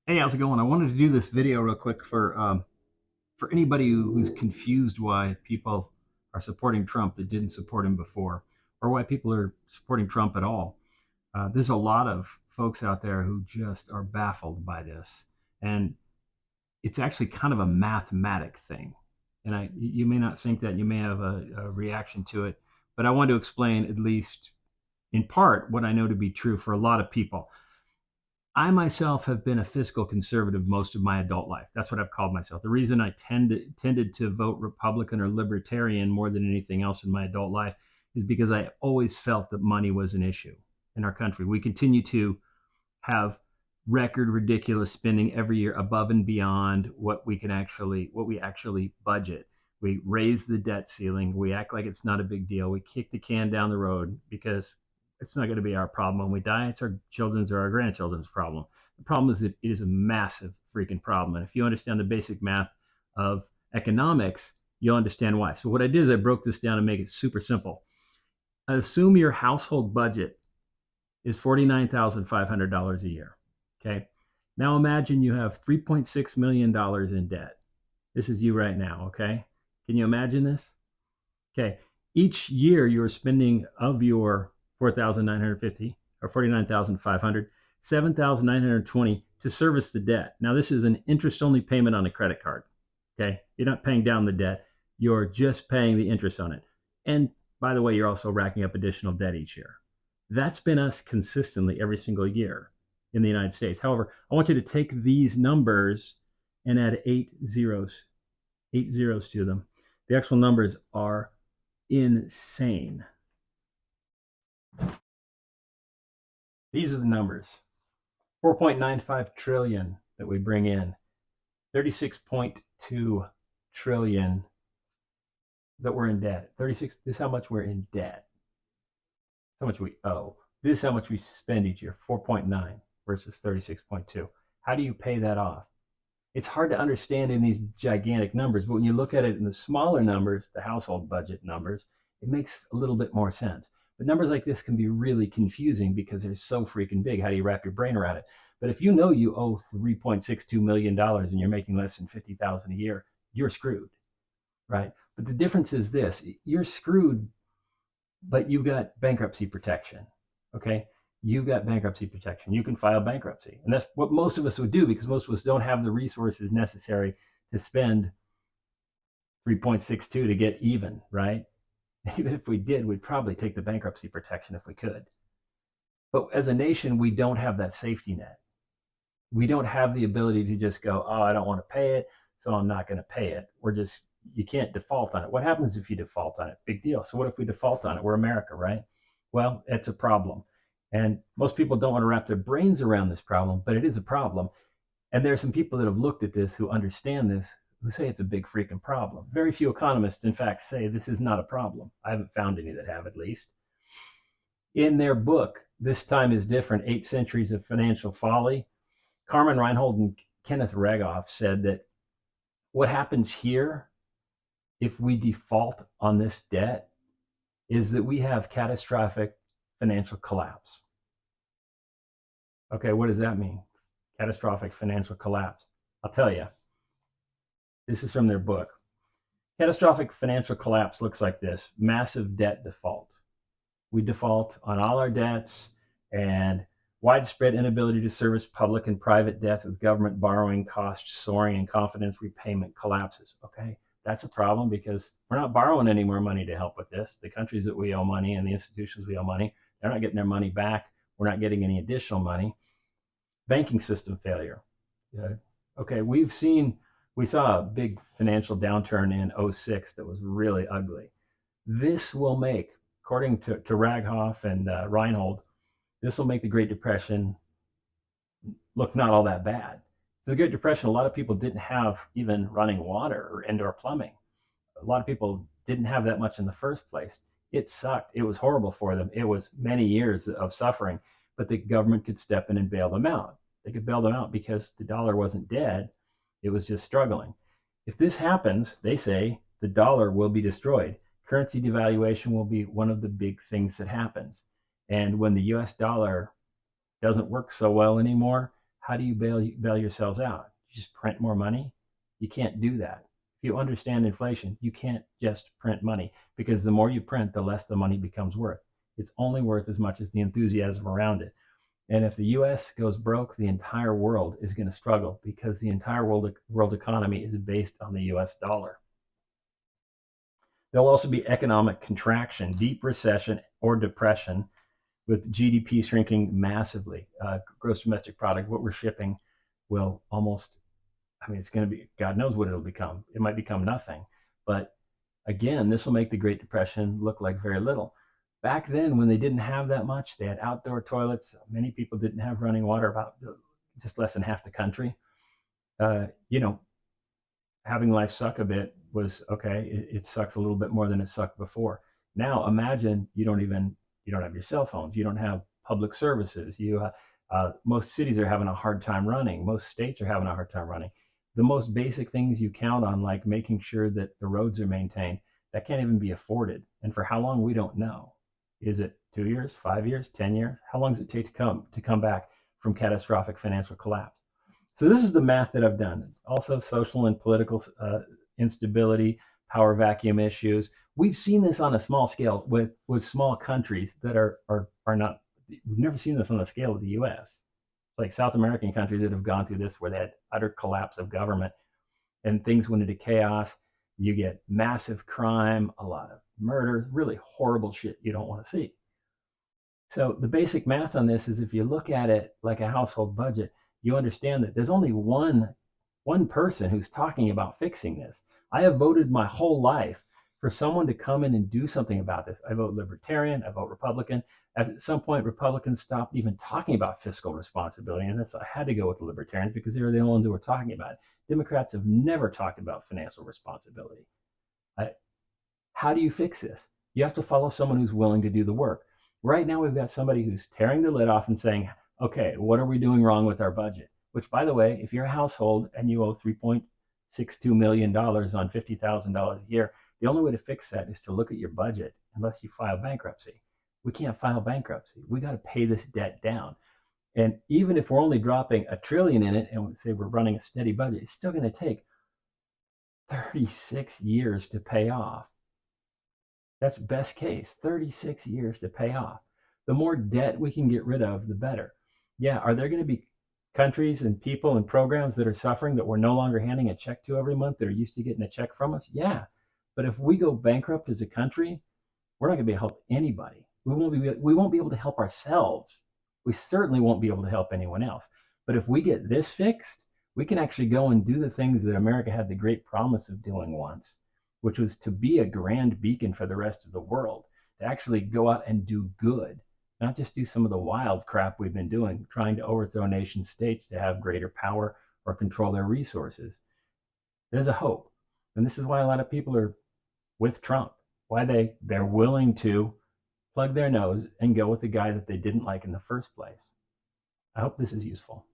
Hey, how's it going? I wanted to do this video real quick for anybody who's confused why people are supporting Trump that didn't support him before, or why people are supporting Trump at all. There's a lot of folks out there who just are baffled by this, and it's actually kind of a mathematic thing. And you may not think that, you may have a reaction to it, but I want to explain at least in part what I know to be true for a lot of people. I myself have been a fiscal conservative most of my adult life. That's what I've called myself. The reason I tended to vote Republican or Libertarian more than anything else in my adult life is because I always felt that money was an issue in our country. We continue to have record ridiculous spending every year above and beyond what we actually budget. We raise the debt ceiling. We act like it's not a big deal. We kick the can down the road because it's not going to be our problem when we die. It's our children's or our grandchildren's problem. The problem is that it is a massive freaking problem. And if you understand the basic math of economics, you'll understand why. So what I did is I broke this down and make it super simple. I assume your household budget is $49,500 a year. Okay. Now imagine you have $3.6 million in debt. This is you right now. Okay. Can you imagine this? Okay. Each year you're spending of your 4,950 or 49,500, 7,920 to service the debt. Now this is an interest only payment on a credit card. Okay. You're not paying down the debt. You're just paying the interest on it. And by the way, you're also racking up additional debt each year. That's been us consistently every single year in the United States. However, I want you to take these numbers and add eight zeros to them. The actual numbers are insane. These are the numbers. 4.95 trillion that we bring in. 36.2 trillion that we're in debt. 36, this is how much we're in debt. How much we owe. This is how much we spend each year, 4.9 versus 36.2. How do you pay that off? It's hard to understand in these gigantic numbers, but when you look at it in the smaller numbers, the household budget numbers, it makes a little bit more sense. But numbers like this can be really confusing because they're so freaking big. How do you wrap your brain around it? But if you know you owe $3.62 million and you're making less than 50,000 a year, you're screwed, right? But the difference is this: you're screwed, but you've got bankruptcy protection. Okay. You've got bankruptcy protection. You can file bankruptcy. And that's what most of us would do because most of us don't have the resources necessary to spend 3.62 to get even, right? Even if we did, we'd probably take the bankruptcy protection if we could. But as a nation, we don't have that safety net. We don't have the ability to just go, oh, I don't want to pay it, so I'm not going to pay it. You can't default on it. What happens if you default on it? Big deal. So what if we default on it? We're America, right? Well, it's a problem. And most people don't want to wrap their brains around this problem, but it is a problem. And there are some people that have looked at this who understand this, who say it's a big freaking problem. Very few economists, in fact, say this is not a problem. I haven't found any that have, at least. In their book, This Time is Different, 8 Centuries of Financial Folly, Carmen Reinhold and Kenneth Ragoff said that what happens here if we default on this debt is that we have catastrophic financial collapse. Okay, what does that mean? Catastrophic financial collapse. I'll tell you. This is from their book. Catastrophic financial collapse looks like this: massive debt default. We default on all our debts, and widespread inability to service public and private debts with government borrowing costs soaring and confidence repayment collapses. Okay, that's a problem because we're not borrowing any more money to help with this. The countries that we owe money and the institutions we owe money, they're not getting their money back. We're not getting any additional money. Banking system failure. Okay, we saw a big financial downturn in '06 that was really ugly. This will make, according to Raghoff and Reinhold, this will make the Great Depression look not all that bad. So the Great Depression, a lot of people didn't have even running water or indoor plumbing. A lot of people didn't have that much in the first place. It sucked. It was horrible for them. It was many years of suffering, but the government could step in and bail them out. They could bail them out because the dollar wasn't dead. It was just struggling. If this happens, they say the dollar will be destroyed. Currency devaluation will be one of the big things that happens. And when the US dollar doesn't work so well anymore, how do you bail yourselves out? You just print more money? You can't do that. If you understand inflation, you can't just print money, because the more you print, the less the money becomes worth. It's only worth as much as the enthusiasm around it. And if the US goes broke, the entire world is going to struggle, because the entire world economy is based on the US dollar. There'll also be economic contraction, deep recession, or depression, with GDP shrinking massively. Gross domestic product, what we're shipping, will almost, I mean, it's going to be, God knows what it'll become. It might become nothing. But again, this will make the Great Depression look like very little. Back then, when they didn't have that much, they had outdoor toilets. Many people didn't have running water, about just less than half the country. You know, having life suck a bit was okay. It sucks a little bit more than it sucked before. Now imagine you don't have your cell phones. You don't have public services. Most cities are having a hard time running. Most states are having a hard time running. The most basic things you count on, like making sure that the roads are maintained, that can't even be afforded. And for how long, we don't know. Is it 2 years, 5 years, 10 years? How long does it take to come back from catastrophic financial collapse? So this is the math that I've done. Also, social and political instability, power vacuum issues. We've seen this on a small scale with small countries that are not. We've never seen this on the scale of the U.S. Like South American countries that have gone through this, where they had utter collapse of government and things went into chaos. You get massive crime, a lot of murder, really horrible shit you don't want to see. So the basic math on this is, if you look at it like a household budget, you understand that there's only one person who's talking about fixing this. I have voted my whole life for someone to come in and do something about this. I vote Libertarian, I vote Republican. At some point, Republicans stopped even talking about fiscal responsibility, and I had to go with the Libertarians because they were the only ones who were talking about it. Democrats have never talked about financial responsibility. How do you fix this? You have to follow someone who's willing to do the work. Right now, we've got somebody who's tearing the lid off and saying, okay, what are we doing wrong with our budget? Which, by the way, if you're a household and you owe $3.62 million on $50,000 a year, the only way to fix that is to look at your budget, unless you file bankruptcy. We can't file bankruptcy. We got to pay this debt down. And even if we're only dropping $1 trillion in it and we say we're running a steady budget, it's still going to take 36 years to pay off. That's best case, 36 years to pay off. The more debt we can get rid of, the better. Yeah, are there going to be countries and people and programs that are suffering that we're no longer handing a check to every month, that are used to getting a check from us? Yeah. But if we go bankrupt as a country, we're not going to be able to help anybody. We won't be able to help ourselves. We certainly won't be able to help anyone else. But if we get this fixed, we can actually go and do the things that America had the great promise of doing once, which was to be a grand beacon for the rest of the world, to actually go out and do good, not just do some of the wild crap we've been doing, trying to overthrow nation states to have greater power or control their resources. There's a hope. And this is why a lot of people are with Trump, why they're willing to plug their nose and go with the guy that they didn't like in the first place. I hope this is useful.